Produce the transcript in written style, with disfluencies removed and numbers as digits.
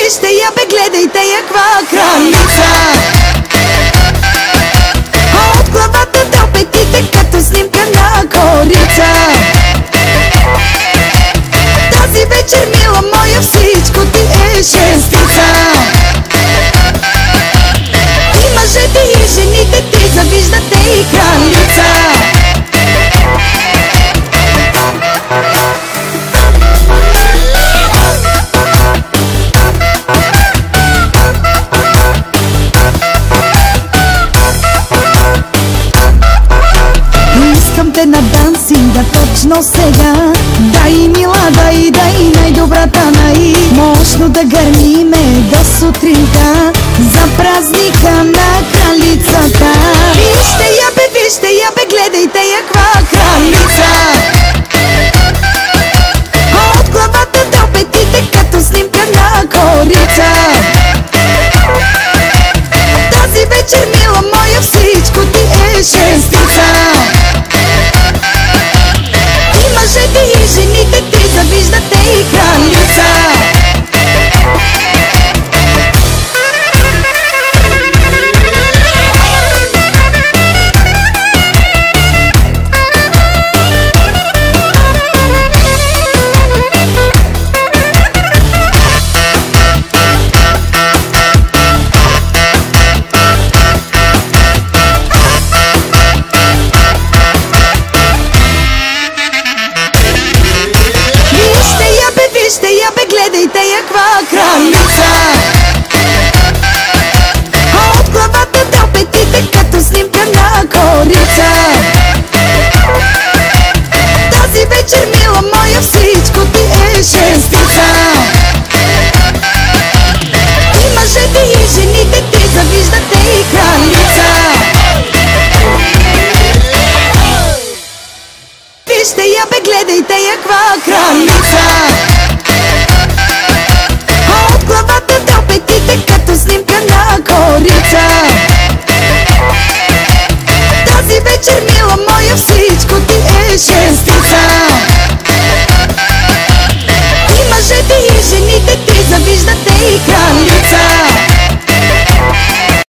вижте я бе, гледайте я, каква кралица. От главата до петите, като снимка на корица. Тази вечер, мила моя, всичко ти е шестица. И мъжете и жените ти завиждате и кралица. Искам те на дансинга точно сега. Дай, мила, дай, най-добрата най. Мощно да гърмиме до сутринта за празника на кралицата. Вижте я бе, гледайте я, каква кралица. От главата до петите, като снимка на корица. Тази вечер, мила моя, всичко ти е шестица. И мъжете и жените ти завиждате и кралица. Вижте я бе, гледайте я, каква кралица. От главата до петите, като снимка на корица. Тази вечер, мила моя, всичко ти е шестица. И мъжете и жените ти завиждате и кралица. Вижте я бе, гледайте я, каква кралица.